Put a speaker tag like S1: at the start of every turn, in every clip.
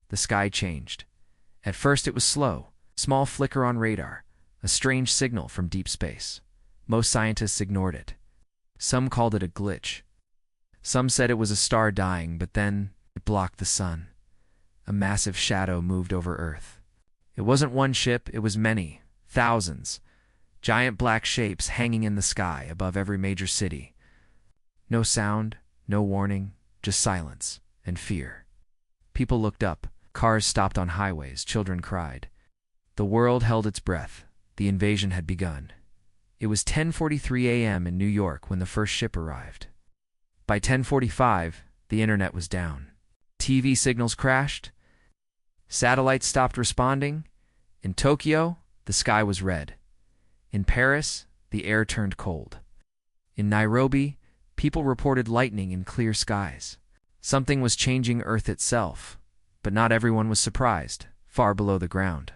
S1: the sky changed. At first it was slow, small flicker on radar, a strange signal from deep space. Most scientists ignored it. Some called it a glitch. Some said it was a star dying, but then it blocked the sun. A massive shadow moved over Earth. It wasn't one ship, it was many, thousands. Giant black shapes hanging in the sky above every major city. No sound, no warning, just silence and fear. People looked up, cars stopped on highways, children cried. The world held its breath. The invasion had begun. It was 10:43 a.m. in New York when the first ship arrived. By 10:45, the internet was down. TV signals crashed. Satellites stopped responding. In Tokyo, the sky was red. In Paris, the air turned cold. In Nairobi, people reported lightning in clear skies. Something was changing Earth itself, but not everyone was surprised, far below the ground.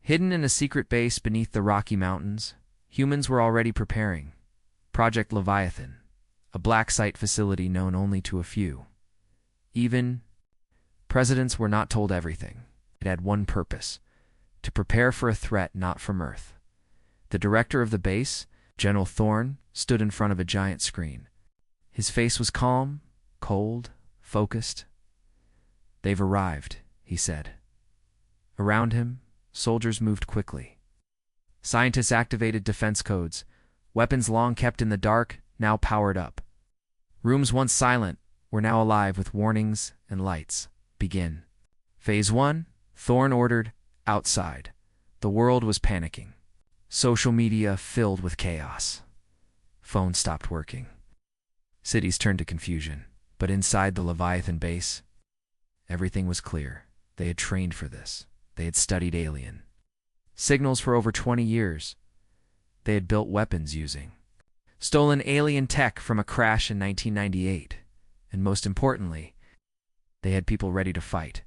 S1: Hidden in a secret base beneath the Rocky Mountains, humans were already preparing. Project Leviathan, a black site facility known only to a few. Even presidents were not told everything. It had one purpose: to prepare for a threat not from Earth. The director of the base, General Thorne, stood in front of a giant screen. His face was calm, cold, focused. "They've arrived," he said. Around him, soldiers moved quickly. Scientists activated defense codes. Weapons long kept in the dark, now powered up. Rooms once silent were now alive with warnings and lights. "Begin." Phase 1, Thorne ordered, outside. The world was panicking. Social media filled with chaos. Phones stopped working. Cities turned to confusion. But inside the Leviathan base, everything was clear. They had trained for this. They had studied alien signals for over 20 years. They had built weapons using stolen alien tech from a crash in 1998. And most importantly, they had people ready to fight.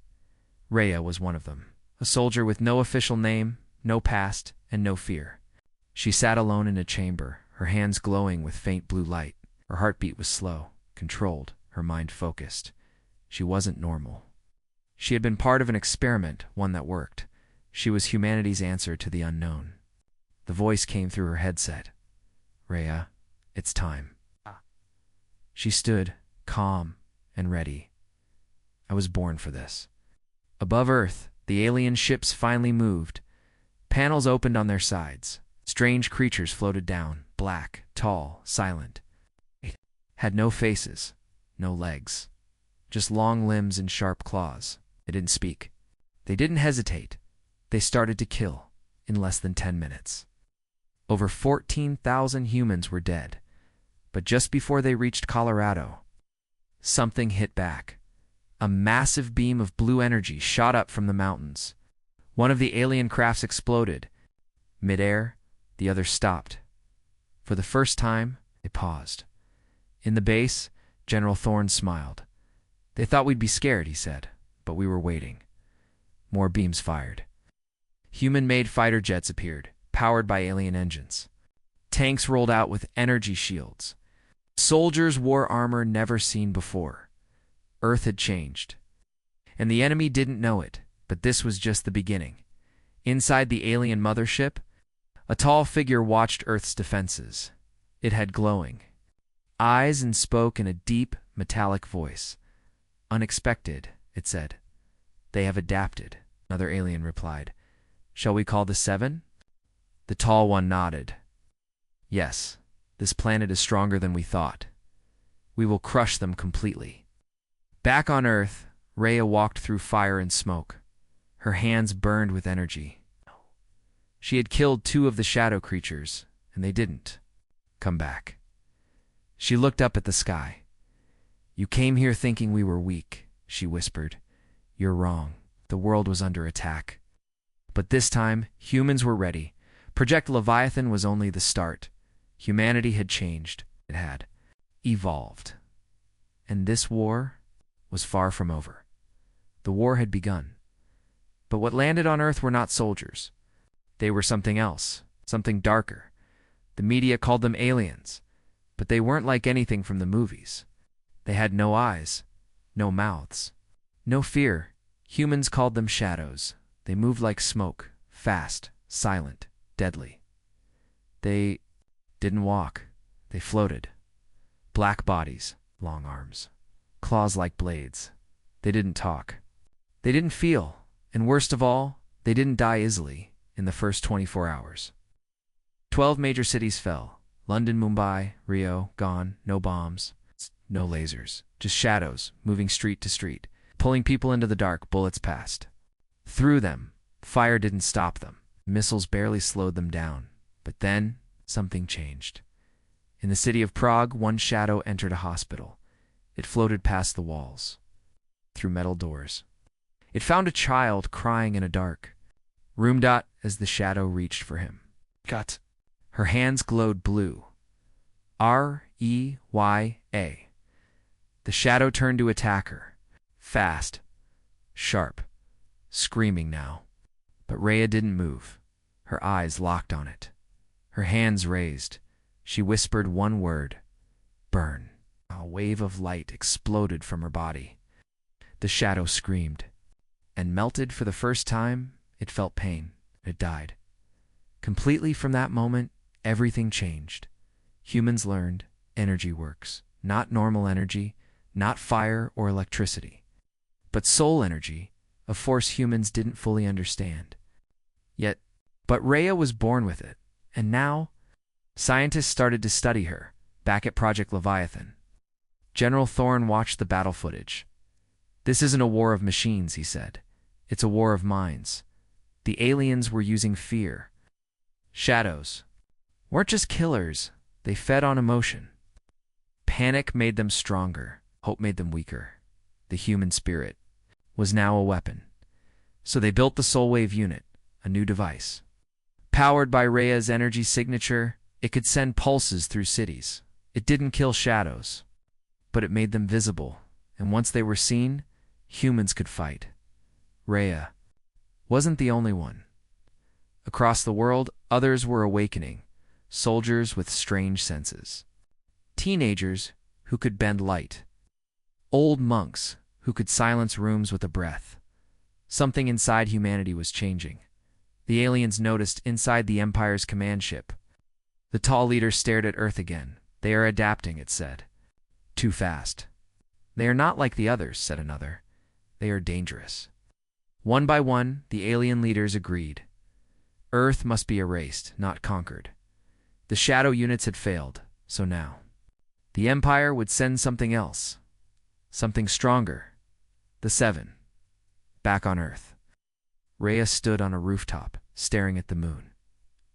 S1: Rhea was one of them, a soldier with no official name, no past, and no fear. She sat alone in a chamber, her hands glowing with faint blue light. Her heartbeat was slow, controlled, her mind focused. She wasn't normal. She had been part of an experiment, one that worked. She was humanity's answer to the unknown. The voice came through her headset. "Rhea, it's time." She stood, calm and ready. "I was born for this." Above Earth, the alien ships finally moved. Panels opened on their sides. Strange creatures floated down, black, tall, silent. They had no faces, no legs, just long limbs and sharp claws. They didn't speak. They didn't hesitate. They started to kill in less than 10 minutes. Over 14,000 humans were dead. But just before they reached Colorado, something hit back. A massive beam of blue energy shot up from the mountains. One of the alien crafts exploded. Mid-air, the other stopped. For the first time, they paused. In the base, General Thorne smiled. "They thought we'd be scared," he said, "but we were waiting." More beams fired. Human-made fighter jets appeared, powered by alien engines. Tanks rolled out with energy shields. Soldiers wore armor never seen before. Earth had changed. And the enemy didn't know it, but this was just the beginning. Inside the alien mothership, a tall figure watched Earth's defenses. It had glowing eyes and spoke in a deep, metallic voice. "Unexpected," it said. "They have adapted," another alien replied. "Shall we call the 7? The tall one nodded. "Yes, this planet is stronger than we thought. We will crush them completely." Back on Earth, Rhea walked through fire and smoke. Her hands burned with energy. She had killed 2 of the shadow creatures, and they didn't come back. She looked up at the sky. "You came here thinking we were weak," she whispered. "You're wrong. The world was under attack. But this time, humans were ready. Project Leviathan was only the start. Humanity had changed. It had evolved. And this war was far from over. The war had begun. But what landed on Earth were not soldiers. They were something else, something darker. The media called them aliens, but they weren't like anything from the movies. They had no eyes, no mouths, no fear, Humans called them shadows. They moved like smoke, fast, silent, deadly. They didn't walk. They floated. Black bodies, long arms, claws like blades. They didn't talk. They didn't feel. And worst of all, they didn't die easily in the first 24 hours. 12 major cities fell. London, Mumbai, Rio, gone. No bombs, no lasers. Just shadows, moving street to street, pulling people into the dark. Bullets passed through them. Fire didn't stop them. Missiles barely slowed them down. But then, something changed. In the city of Prague, one shadow entered a hospital. It floated past the walls, through metal doors. It found a child crying in a dark room. As the shadow reached for him, cut. Her hands glowed blue. R-E-Y-A. The shadow turned to attack her. Fast, sharp, screaming now. But Rhea didn't move. Her eyes locked on it. Her hands raised. She whispered one word. Burn. A wave of light exploded from her body. The shadow screamed and melted. For the first time, it felt pain. It died. Completely. From that moment, everything changed. Humans learned energy works. Not normal energy, not fire or electricity, but soul energy, a force humans didn't fully understand. But Rhea was born with it, and now scientists started to study her, back at Project Leviathan. General Thorne watched the battle footage. This isn't a war of machines, he said. It's a war of minds. The aliens were using fear. Shadows weren't just killers. They fed on emotion. Panic made them stronger. Hope made them weaker. The human spirit was now a weapon. So they built the Soulwave unit, a new device. Powered by Rhea's energy signature, it could send pulses through cities. It didn't kill shadows, but it made them visible. And once they were seen, humans could fight. Rhea wasn't the only one. Across the world, others were awakening. Soldiers with strange senses. Teenagers who could bend light. Old monks who could silence rooms with a breath. Something inside humanity was changing. The aliens noticed inside the Empire's command ship. The tall leader stared at Earth again. They are adapting, it said. Too fast. They are not like the others, said another. They are dangerous. One by one, the alien leaders agreed. Earth must be erased, not conquered. The shadow units had failed, so now the Empire would send something else. Something stronger. The Seven. Back on Earth. Rhea stood on a rooftop, staring at the moon.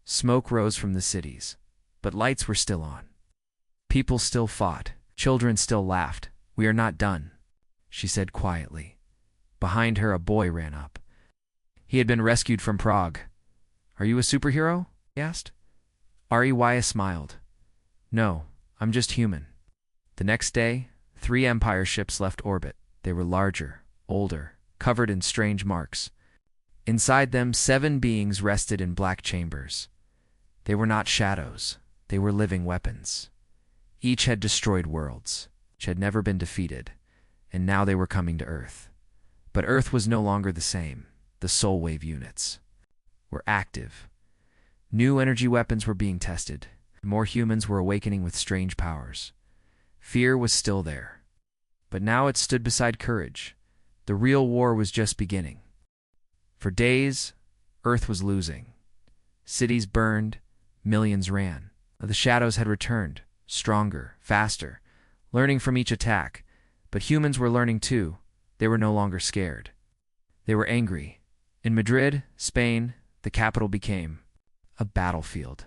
S1: Smoke rose from the cities, but lights were still on. People still fought. Children still laughed. We are not done, she said quietly. Behind her, a boy ran up. He had been rescued from Prague. Are you a superhero? He asked. Rhea smiled. No, I'm just human. The next day, 3 Empire ships left orbit. They were larger, older, covered in strange marks. Inside them, 7 beings rested in black chambers. They were not shadows. They were living weapons. Each had destroyed worlds, which had never been defeated, and now they were coming to Earth. But Earth was no longer the same. The Soulwave units were active. New energy weapons were being tested. More humans were awakening with strange powers. Fear was still there, but now it stood beside courage. The real war was just beginning. For days, Earth was losing. Cities burned, millions ran. The shadows had returned, stronger, faster, learning from each attack. But humans were learning too. They were no longer scared. They were angry. In Madrid, Spain, the capital became a battlefield.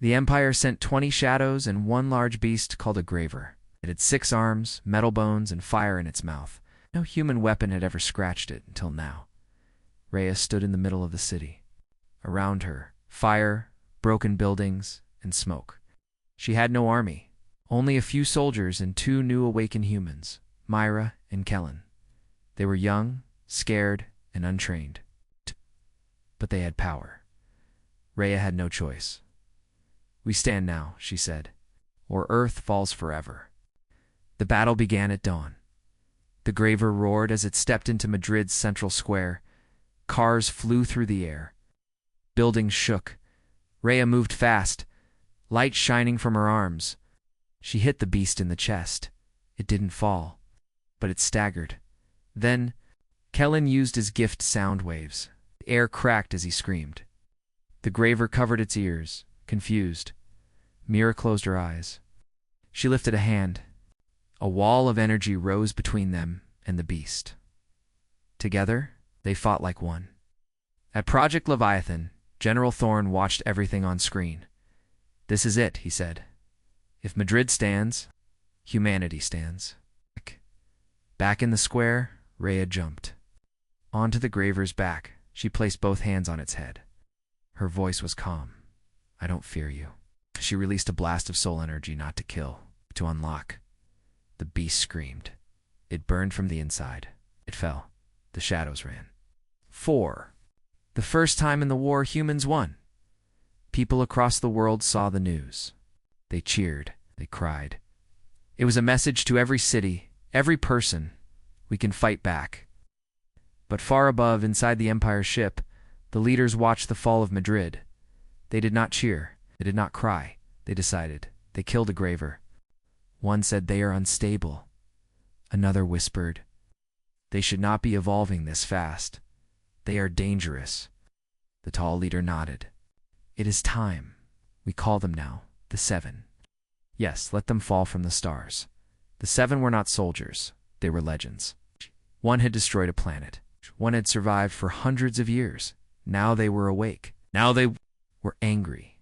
S1: The Empire sent 20 shadows and 1 large beast called a graver. It had 6 arms, metal bones, and fire in its mouth. No human weapon had ever scratched it until now. Rhea stood in the middle of the city. Around her, fire, broken buildings, and smoke. She had no army, only a few soldiers and 2 new awakened humans, Myra and Kellen. They were young, scared, and untrained. But they had power. Rhea had no choice. We stand now, she said, or Earth falls forever. The battle began at dawn. The graver roared as it stepped into Madrid's central square. Cars flew through the air. Buildings shook. Rhea moved fast, light shining from her arms. She hit the beast in the chest. It didn't fall, but it staggered. Then, Kellen used his gift sound waves. The air cracked as he screamed. The graver covered its ears, confused. Mira closed her eyes. She lifted a hand. A wall of energy rose between them and the beast. Together, they fought like one. At Project Leviathan, General Thorne watched everything on screen. "This is it," he said. "If Madrid stands, humanity stands." Back in the square, Rhea jumped. Onto the graver's back, she placed both hands on its head. Her voice was calm. "I don't fear you." She released a blast of soul energy, not to kill, to unlock. The beast screamed. It burned from the inside. It fell. The shadows ran. 4. The first time in the war humans won. People across the world saw the news. They cheered. They cried. It was a message to every city, every person. We can fight back. But far above, inside the Empire's ship, the leaders watched the fall of Madrid. They did not cheer. They did not cry. They decided. They killed a graver. One said, "They are unstable." Another whispered, "They should not be evolving this fast. They are dangerous." The tall leader nodded. "It is time. We call them now the Seven. Yes, let them fall from the stars." The Seven were not soldiers. They were legends. One had destroyed a planet. One had survived for hundreds of years. Now they were awake. Now they were angry.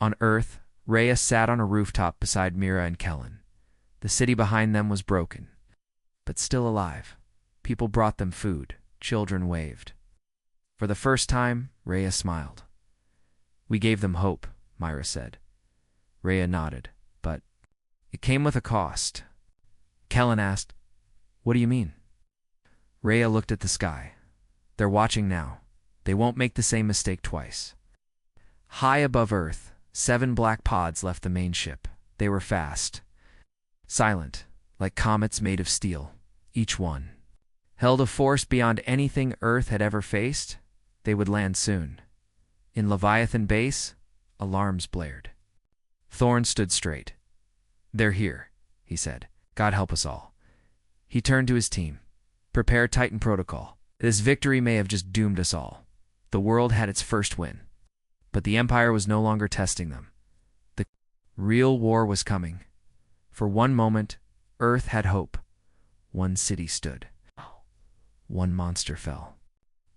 S1: On Earth, Rhea sat on a rooftop beside Mira and Kellen. The city behind them was broken, but still alive. People brought them food. Children waved. For the first time, Rhea smiled. "We gave them hope," Myra said. Rhea nodded, but it came with a cost. Kellen asked, "What do you mean?" Rhea looked at the sky. "They're watching now. They won't make the same mistake twice." High above Earth, 7 black pods left the main ship. They were fast, silent, like comets made of steel. Each one held a force beyond anything Earth had ever faced. They would land soon. In Leviathan Base, alarms blared. Thorne stood straight. "They're here," he said. "God help us all." He turned to his team. "Prepare Titan Protocol. This victory may have just doomed us all." The world had its first win. But the Empire was no longer testing them. The real war was coming. For one moment, Earth had hope. One city stood. One monster fell.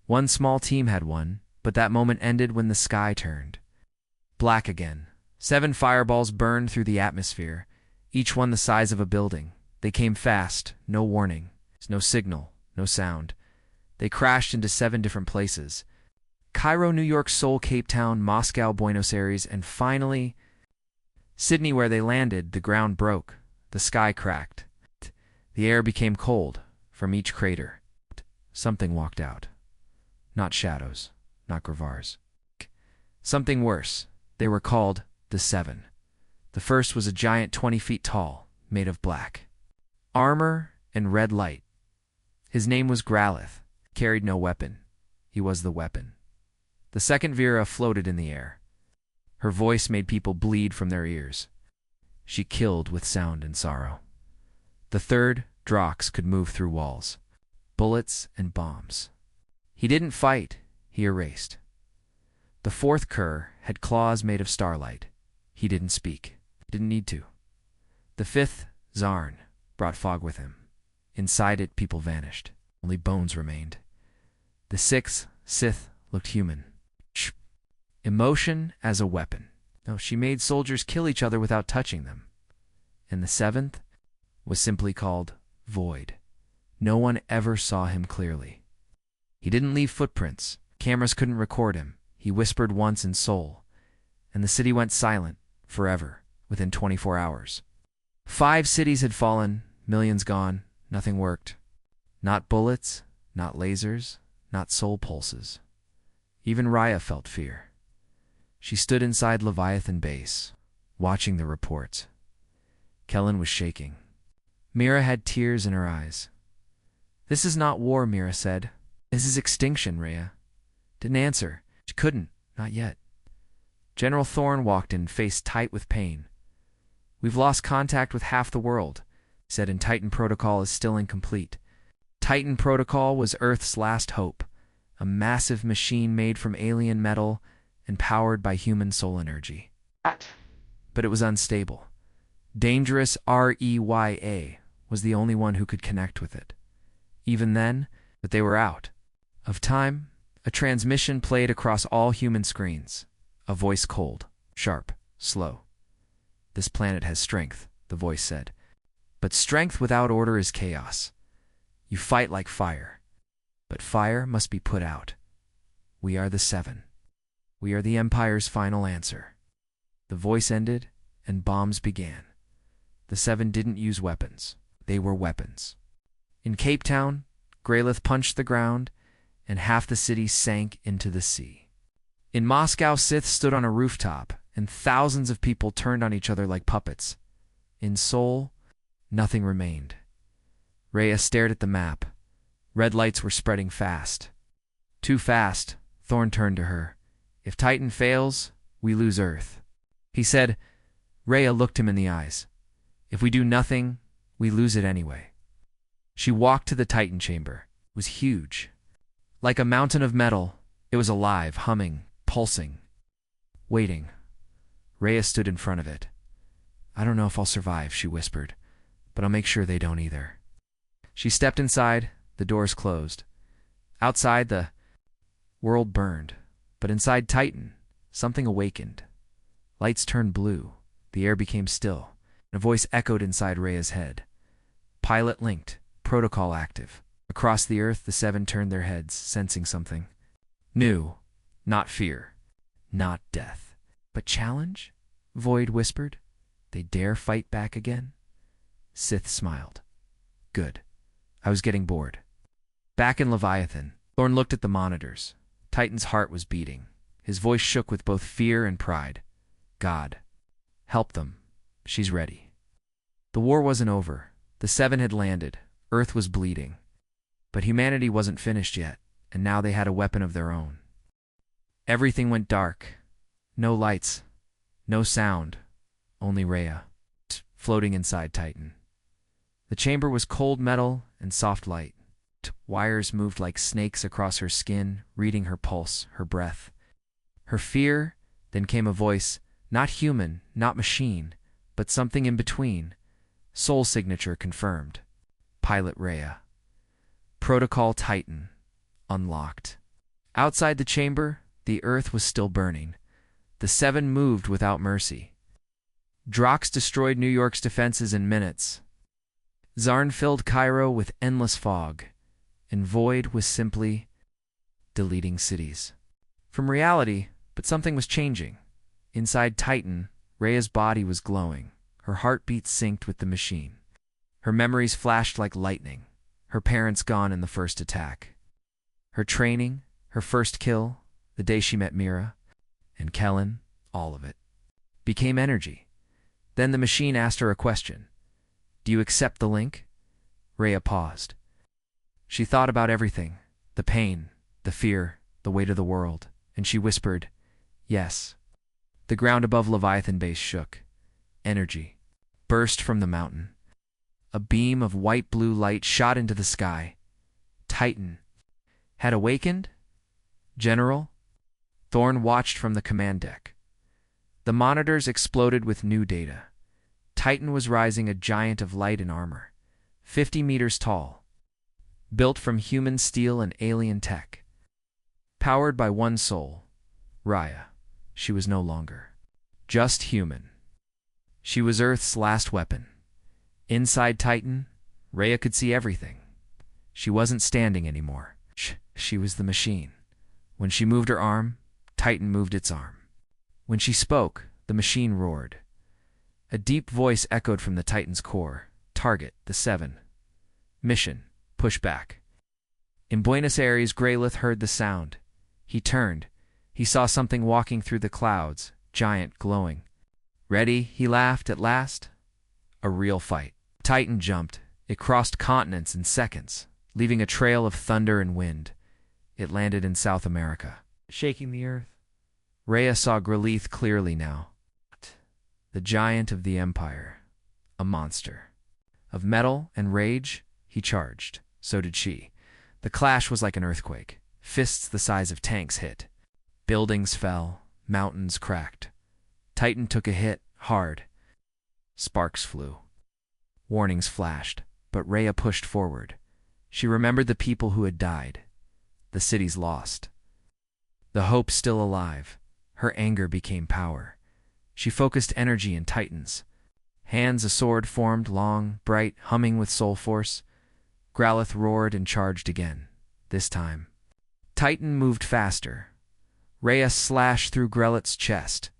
S1: One small team had won, but that moment ended when the sky turned black again. 7 fireballs burned through the atmosphere, each one the size of a building. They came fast, no warning, no signal, no sound. They crashed into 7 different places. Cairo, New York, Seoul, Cape Town, Moscow, Buenos Aires, and finally, Sydney. Where they landed, the ground broke. The sky cracked. The air became cold. From each crater, something walked out. Not shadows, not Gravars. Something worse. They were called the Seven. The first was a giant 20 feet tall, made of black armor and red light. His name was Gralith, carried no weapon. He was the weapon. The second Vera floated in the air. Her voice made people bleed from their ears. She killed with sound and sorrow. The third, Drox, could move through walls, bullets and bombs. He didn't fight, he erased. The fourth Kerr had claws made of starlight. He didn't speak, didn't need to. The fifth, Zarn, brought fog with him. Inside it, people vanished. Only bones remained. The sixth, Sith, looked human. Emotion as a weapon. No, she made soldiers kill each other without touching them. And the seventh was simply called Void. No one ever saw him clearly. He didn't leave footprints. Cameras couldn't record him. He whispered once in Seoul, and the city went silent forever within 24 hours. 5 cities had fallen, millions gone, nothing worked. Not bullets, not lasers, not soul pulses. Even Raya felt fear. She stood inside Leviathan Base, watching the reports. Kellen was shaking. Mira had tears in her eyes. "This is not war," Mira said. "This is extinction," Rhea didn't answer. She couldn't, not yet. General Thorne walked in, face tight with pain. "We've lost contact with half the world," he said, and Titan Protocol is still incomplete. Titan Protocol was Earth's last hope, a massive machine made from alien metal and powered by human soul energy. But it was unstable. Dangerous Reya was the only one who could connect with it. Even then, but they were out of time. A transmission played across all human screens. A voice, cold, sharp, slow. "This planet has strength," the voice said. "But strength without order is chaos. You fight like fire, but fire must be put out. We are the Seven. We are the Empire's final answer." The voice ended, and bombs began. The Seven didn't use weapons. They were weapons. In Cape Town, Greylith punched the ground, and half the city sank into the sea. In Moscow, Sith stood on a rooftop, and thousands of people turned on each other like puppets. In Seoul, nothing remained. Rhea stared at the map. Red lights were spreading fast. Too fast, Thorne turned to her. "If Titan fails, we lose Earth," he said. Rhea looked him in the eyes. "If we do nothing, we lose it anyway." She walked to the Titan chamber. It was huge. Like a mountain of metal, it was alive, humming, pulsing, waiting. Rhea stood in front of it. "I don't know if I'll survive," she whispered, "but I'll make sure they don't either." She stepped inside. The doors closed. Outside, the world burned, but inside Titan, something awakened. Lights turned blue. The air became still. A voice echoed inside Rhea's head. "Pilot linked. Protocol active." Across the Earth, the Seven turned their heads, sensing something new. Not fear. Not death. But challenge? Void whispered. "They dare fight back again?" Sith smiled. "Good. I was getting bored." Back in Leviathan, Thorne looked at the monitors. Titan's heart was beating. His voice shook with both fear and pride. "God, help them. She's ready." The war wasn't over. The Seven had landed. Earth was bleeding. But humanity wasn't finished yet, and now they had a weapon of their own. Everything went dark. No lights. No sound. Only Rhea, floating inside Titan. The chamber was cold metal and soft light. Wires moved like snakes across her skin, reading her pulse, her breath. Her fear, then came a voice, not human, not machine, but something in between. Soul signature confirmed. Pilot Rhea. Protocol Titan. Unlocked. Outside the chamber, the Earth was still burning. The Seven moved without mercy. Drox destroyed New York's defenses in minutes. Zarn filled Cairo with endless fog, and Void was simply deleting cities from reality, but something was changing. Inside Titan, Rhea's body was glowing. Her heartbeat synced with the machine. Her memories flashed like lightning. Her parents gone in the first attack. Her training, her first kill, the day she met Mira, and Kellen, all of it, became energy. Then the machine asked her a question. "Do you accept the link?" Rhea paused. She thought about everything, the pain, the fear, the weight of the world, and she whispered, "Yes." The ground above Leviathan Base shook. Energy burst from the mountain. A beam of white-blue light shot into the sky. Titan had awakened? "General?" Thorne watched from the command deck. The monitors exploded with new data. Titan was rising, a giant of light and armor, 50 meters tall, built from human steel and alien tech. Powered by one soul, Rhea. She was no longer just human. She was Earth's last weapon. Inside Titan, Rhea could see everything. She wasn't standing anymore. She was the machine. When she moved her arm, Titan moved its arm. When she spoke, the machine roared. A deep voice echoed from the Titan's core. "Target, the Seven. Mission, push back." In Buenos Aires, Greylith heard the sound. He turned. He saw something walking through the clouds, giant, glowing. "Ready?" he laughed at last. A real fight. Titan jumped. It crossed continents in seconds, leaving a trail of thunder and wind. It landed in South America, shaking the earth. Rhea saw Grelith clearly now. The giant of the Empire. A monster. Of metal and rage, he charged. So did she. The clash was like an earthquake. Fists the size of tanks hit. Buildings fell. Mountains cracked. Titan took a hit, hard. Sparks flew. Warnings flashed, but Rhea pushed forward. She remembered the people who had died. The cities lost. The hope still alive. Her anger became power. She focused energy in Titans. Hands a sword formed, long, bright, humming with soul force. Growlithe roared and charged again. This time. Titan moved faster. Rhea slashed through Grelith's chest.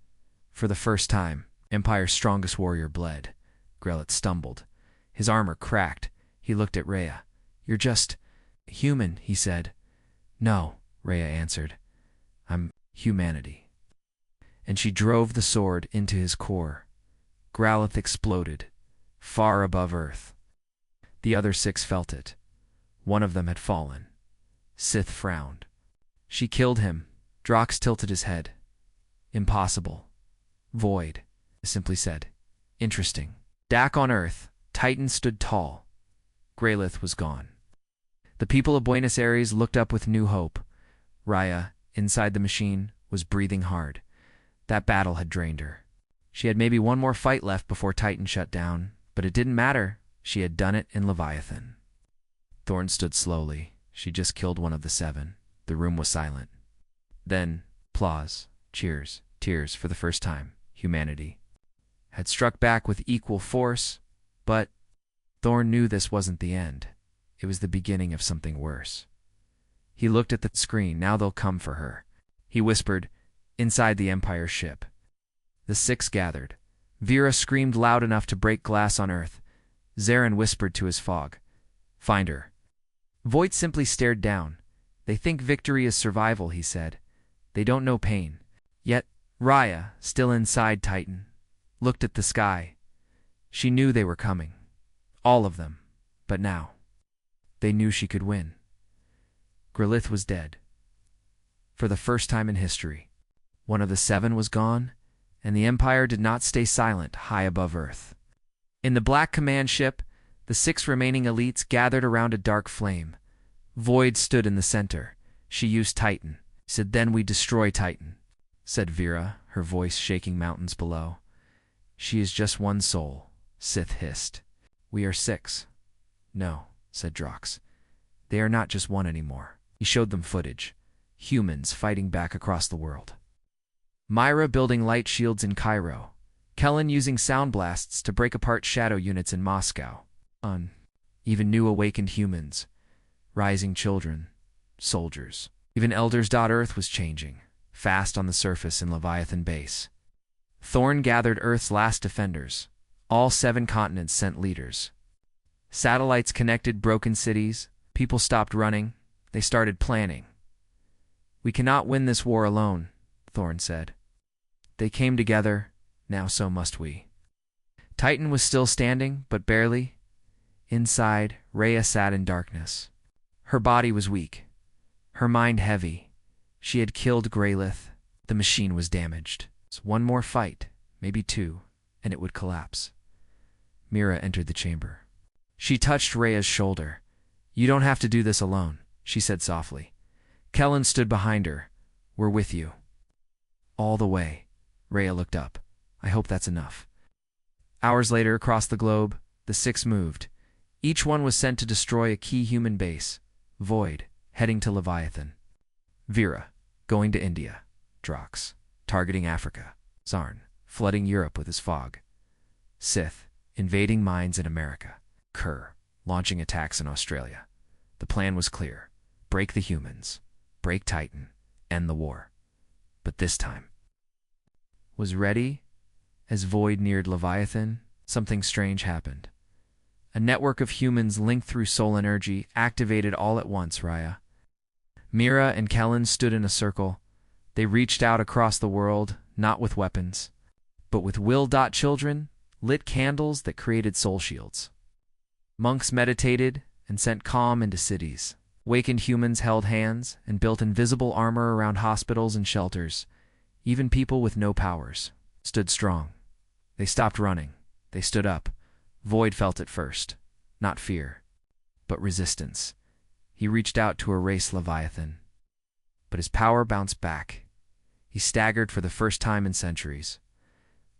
S1: For the first time, Empire's strongest warrior bled. Grelith stumbled. His armor cracked. He looked at Rhea. "You're just human," he said. "No," Rhea answered. "I'm humanity." And she drove the sword into his core. Growlithe exploded, far above Earth. The other 6 felt it. One of them had fallen. Sith frowned. "She killed him." Drox tilted his head. "Impossible." "Void," simply said. "Interesting." Back on Earth, Titan stood tall. Grelith was gone. The people of Buenos Aires looked up with new hope. Rhea, inside the machine, was breathing hard. That battle had drained her. She had maybe one more fight left before Titan shut down, but it didn't matter. She had done it in Leviathan. Thorn stood slowly. She just killed one of the 7. The room was silent. Then, applause, cheers, tears for the first time. Humanity had struck back with equal force, but Thorn knew this wasn't the end. It was the beginning of something worse. He looked at the screen. Now they'll come for her. He whispered, inside the Empire ship. The 6 gathered. Vera screamed loud enough to break glass on Earth. Zarin whispered to his fog, "Find her." Voight simply stared down. "They think victory is survival," he said. "They don't know pain." Yet Rhea, still inside Titan, looked at the sky. She knew they were coming. All of them. But now, they knew she could win. Grelith was dead. For the first time in history, one of the 7 was gone, and the Empire did not stay silent high above Earth. In the Black Command ship, the 6 remaining elites gathered around a dark flame. Void stood in the center. She used Titan. Said, "Then we destroy Titan," said Vera, her voice shaking mountains below. "She is just one soul," Sith hissed. "We are 6. "No," said Drox. "They are not just one anymore." He showed them footage. Humans fighting back across the world. Myra building light shields in Cairo. Kellen using sound blasts to break apart shadow units in Moscow. Even new awakened humans. Rising children. Soldiers. Even Elders. Earth was changing. Fast on the surface in Leviathan base. Thorn gathered Earth's last defenders. All 7 continents sent leaders. Satellites connected broken cities. People stopped running. They started planning. "We cannot win this war alone," Thorn said. "They came together. Now so must we." Titan was still standing, but barely. Inside, Rhea sat in darkness. Her body was weak. Her mind heavy. She had killed Grelith. The machine was damaged. One more fight, maybe 2, and it would collapse. Mira entered the chamber. She touched Rhea's shoulder. "You don't have to do this alone," she said softly. Kellen stood behind her. "We're with you." "All the way." Rhea looked up. "I hope that's enough." Hours later, across the globe, the 6 moved. Each one was sent to destroy a key human base. Void, heading to Leviathan. Vera, going to India. Drox, targeting Africa. Zarn, flooding Europe with his fog. Sith, invading mines in America. Kerr, launching attacks in Australia. The plan was clear. Break the humans. Break Titan. End the war. But this time was ready. As Void neared Leviathan, something strange happened. A network of humans linked through soul energy activated all at once. Rhea, Mira, and Kellen stood in a circle. They reached out across the world, not with weapons, but with will. Children lit candles that created soul shields. Monks meditated and sent calm into cities. Wakened humans held hands and built invisible armor around hospitals and shelters. Even people with no powers stood strong. They stopped running. They stood up. Void felt it first. Not fear, but resistance. He reached out to erase Leviathan. But his power bounced back. He staggered for the first time in centuries.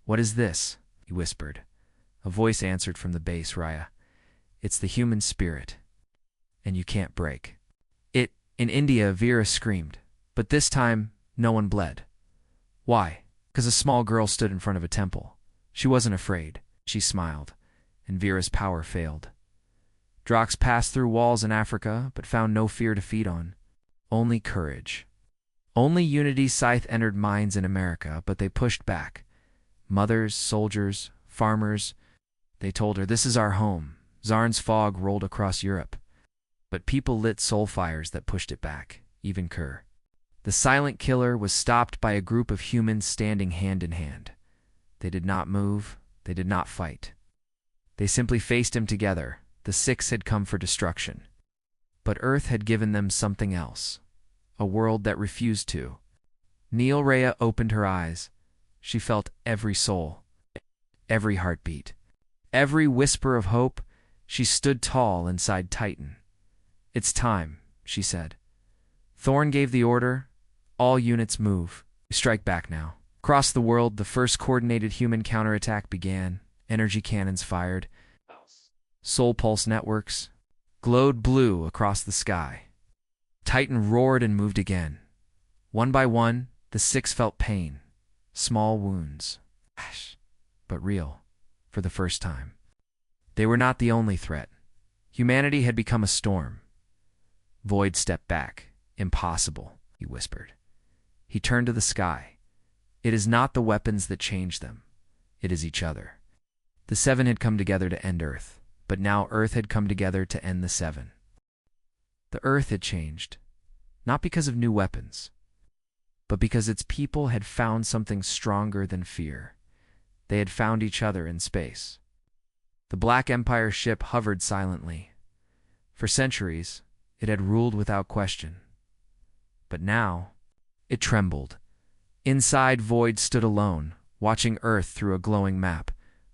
S1: "What is this?" he whispered. A voice answered from the base, "Raya. It's the human spirit. And you can't break it." In India, Vera screamed. But this time, no one bled. Why? Because a small girl stood in front of a temple. She wasn't afraid. She smiled. And Vera's power failed. Drox passed through walls in Africa, but found no fear to feed on. Only courage. Only Unity's scythe entered minds in America, but they pushed back. Mothers, soldiers, farmers. They told her, "This is our home." Zarn's fog rolled across Europe. But people lit soul fires that pushed it back, even Kerr. The silent killer was stopped by a group of humans standing hand in hand. They did not move. They did not fight. They simply faced him together. The six had come for destruction. But Earth had given them something else. A world that refused to. Neil Rhea opened her eyes. She felt every soul, every heartbeat, every whisper of hope. She stood tall inside Titan. "It's time," she said. Thorn gave the order. "All units move. Strike back now." Across the world, the first coordinated human counterattack began. Energy cannons fired. Soul pulse networks glowed blue across the sky. Titan roared and moved again. One by one, the six felt pain. Small wounds. But real. For the first time. They were not the only threat. Humanity had become a storm. Void stepped back. "Impossible," he whispered. He turned to the sky. "It is not the weapons that change them. It is each other." The seven had come together to end Earth, but now Earth had come together to end the seven. The Earth had changed, not because of new weapons, but because its people had found something stronger than fear. They had found each other in space. The Black Empire ship hovered silently. For centuries, it had ruled without question. But now, it trembled. Inside, Void stood alone, watching Earth through a glowing map.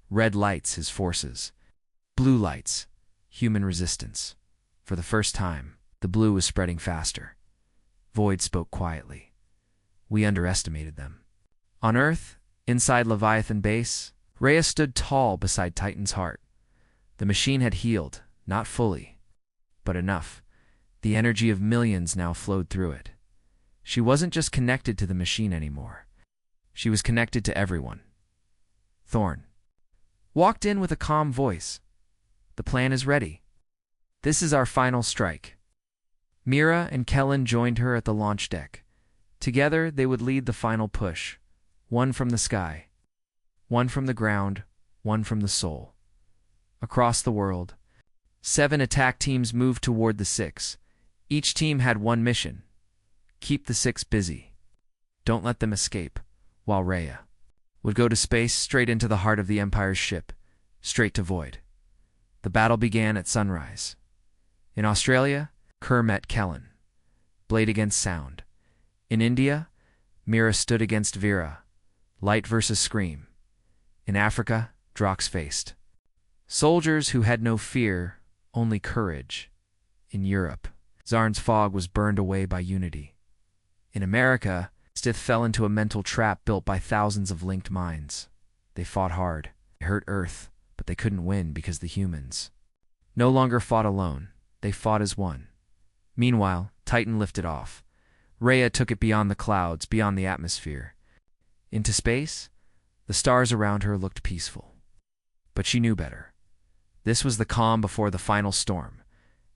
S1: Red lights, his forces. Blue lights, human resistance. For the first time, the blue was spreading faster. Void spoke quietly. "We underestimated them." On Earth, inside Leviathan base, Rhea stood tall beside Titan's heart. The machine had healed, not fully, but enough. The energy of millions now flowed through it. She wasn't just connected to the machine anymore. She was connected to everyone. Thorn walked in with a calm voice. "The plan is ready. This is our final strike." Mira and Kellen joined her at the launch deck. Together, they would lead the final push. One from the sky, one from the ground, one from the soul. Across the world, 7 attack teams moved toward the 6. Each team had one mission. Keep the 6 busy. Don't let them escape, while Rhea would go to space, straight into the heart of the Empire's ship, straight to Void. The battle began at sunrise. In Australia, Kerr met Kellen. Blade against sound. In India, Mira stood against Vera. Light versus scream. In Africa, Drox faced soldiers who had no fear, only courage. In Europe, Zarn's fog was burned away by unity. In America, Stith fell into a mental trap built by thousands of linked minds. They fought hard. They hurt Earth, but they couldn't win because the humans no longer fought alone. They fought as one. Meanwhile, Titan lifted off. Rhea took it beyond the clouds, beyond the atmosphere. Into space, the stars around her looked peaceful. But she knew better. This was the calm before the final storm.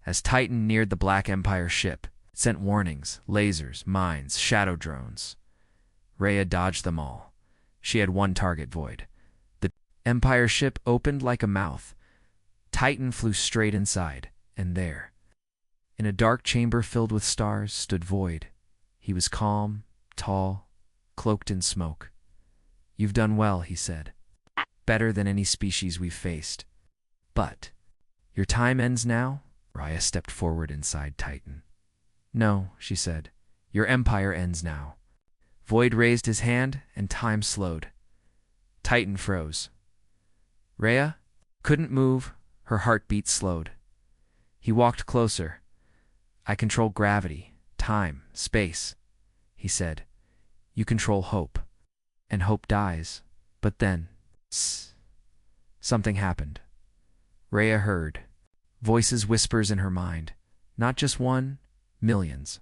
S1: As Titan neared the Black Empire ship, it sent warnings, lasers, mines, shadow drones. Rhea dodged them all. She had one target, Void. The Empire ship opened like a mouth. Titan flew straight inside, and there, in a dark chamber filled with stars, stood Void. He was calm, tall, cloaked in smoke. "You've done well," he said. "Better than any species we've faced. But Your time ends now? Raya stepped forward inside Titan. No, she said. Your empire ends now. Void raised his hand, and time slowed. Titan froze. Rhea couldn't move, her heartbeat slowed. He walked closer. I control gravity, time, space, he said. You control hope. And hope dies. But then, something happened. Rhea heard. Voices, whispers in her mind. Not just one, millions.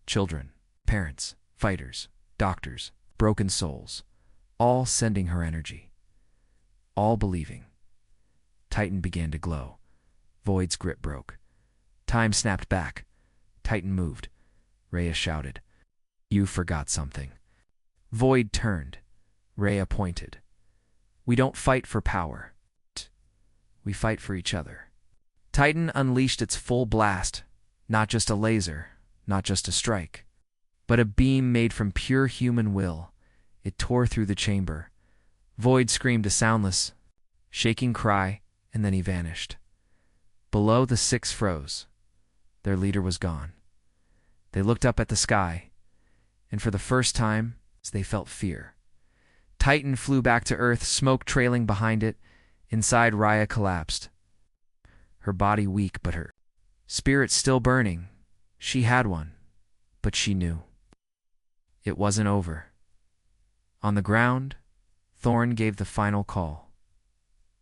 S1: Children, parents, fighters, doctors, broken souls. All sending her energy. All believing. Titan began to glow. Void's grip broke. Time snapped back. Titan moved. Rhea shouted. You forgot something. Void turned. Rhea pointed. We don't fight for power. We fight for each other. Titan unleashed its full blast. Not just a laser, not just a strike, but a beam made from pure human will. It tore through the chamber. Void screamed a soundless, shaking cry, and then he vanished. Below, the six froze. Their leader was gone. They looked up at the sky, and for the first time, they felt fear. Titan flew back to Earth, smoke trailing behind it. Inside, Raya collapsed. Her body weak, but her spirit still burning. She had one, but she knew. It wasn't over. On the ground, Thorn gave the final call.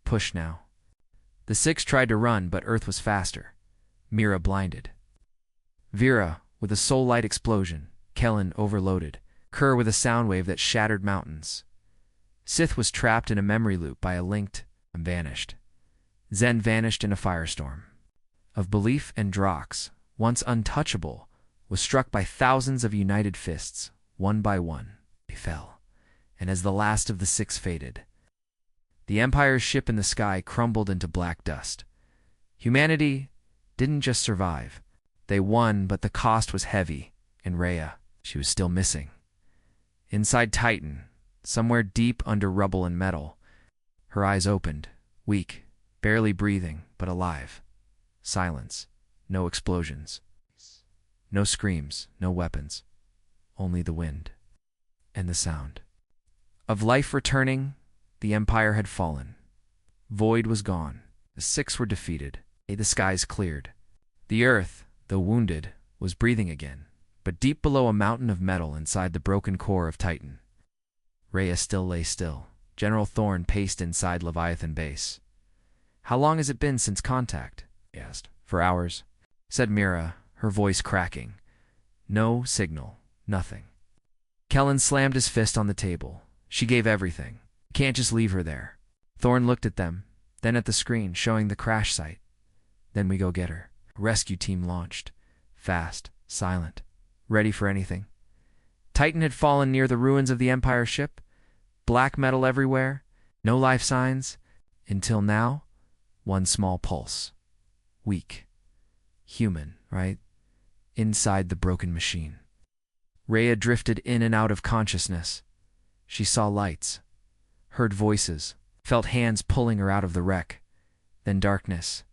S1: Push now. The six tried to run, but Earth was faster. Mira blinded. Vera with a soul-light explosion. Kellen overloaded. Kerr with a sound wave that shattered mountains. Sith was trapped in a memory loop by a linked and vanished. Zen vanished in a firestorm. Of Belief and Drox, once untouchable, was struck by thousands of united fists. One by one, they fell. And as the last of the six faded, the Empire's ship in the sky crumbled into black dust. Humanity didn't just survive. They won, but the cost was heavy. And Rhea, she was still missing. Inside Titan, somewhere deep under rubble and metal, her eyes opened, weak, barely breathing, but alive. Silence. No explosions. No screams, no weapons. Only the wind. And the sound. Of life returning, the Empire had fallen. Void was gone. The six were defeated. The skies cleared. The Earth, though wounded, was breathing again, but deep below a mountain of metal inside the broken core of Titan. Rhea still lay still. General Thorn paced inside Leviathan Base. How long has it been since contact? He asked. For hours, said Mira, her voice cracking. No signal. Nothing. Kellen slammed his fist on the table. She gave everything. You can't just leave her there. Thorn looked at them, then at the screen showing the crash site. Then we go get her. Rescue team launched. Fast, silent, ready for anything. Titan had fallen near the ruins of the Empire ship. Black metal everywhere. No life signs. Until now, one small pulse. Weak. Human, right? Inside the broken machine. Rhea drifted in and out of consciousness. She saw lights, heard voices, felt hands pulling her out of the wreck. Then darkness.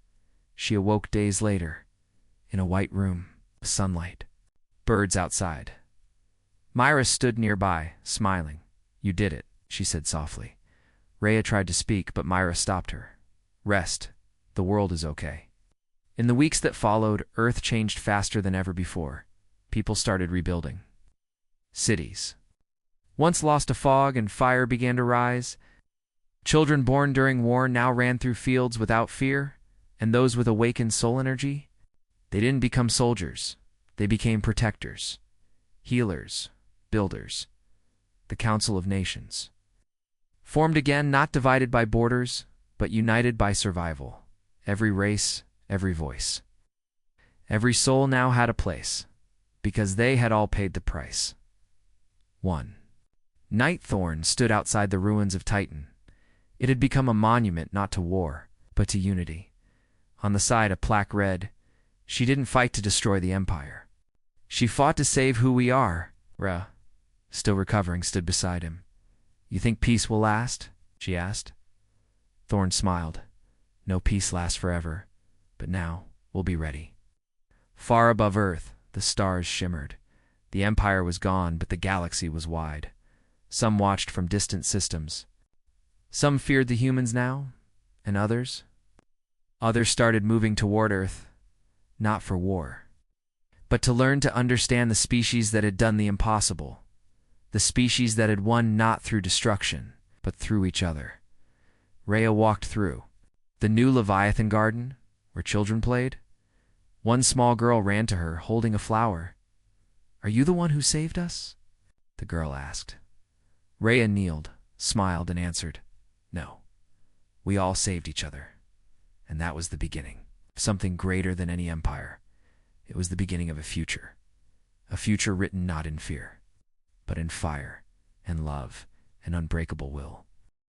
S1: She awoke days later, in a white room, sunlight, birds outside. Myra stood nearby, smiling. You did it, she said softly. Rhea tried to speak, but Myra stopped her. Rest. The world is okay. In the weeks that followed, Earth changed faster than ever before. People started rebuilding. Cities. Once lost to fog and fire began to rise. Children born during war now ran through fields without fear, and those with awakened soul energy, they didn't become soldiers. They became protectors, healers, builders. The Council of Nations. Formed again, not divided by borders, but united by survival. Every race, every voice. Every soul now had a place, because they had all paid the price. 1. Nightthorn stood outside the ruins of Titan. It had become a monument not to war, but to unity. On the side, a plaque read, "She didn't fight to destroy the Empire. She fought to save who we are." Ra, still recovering, stood beside him. "You think peace will last?" she asked. Thorn smiled. "No peace lasts forever. But now, we'll be ready. Far above Earth, the stars shimmered. The Empire was gone, but the galaxy was wide. Some watched from distant systems. Some feared the humans now, and others started moving toward Earth, not for war, but to learn to understand the species that had done the impossible, the species that had won not through destruction, but through each other. Rhea walked through the new Leviathan garden, where children played. One small girl ran to her, holding a flower. "Are you the one who saved us?" the girl asked. Rhea kneeled, smiled, and answered, "No. We all saved each other. And that was the beginning of something greater than any empire. It was the beginning of a future written not in fear, but in fire and love and unbreakable will."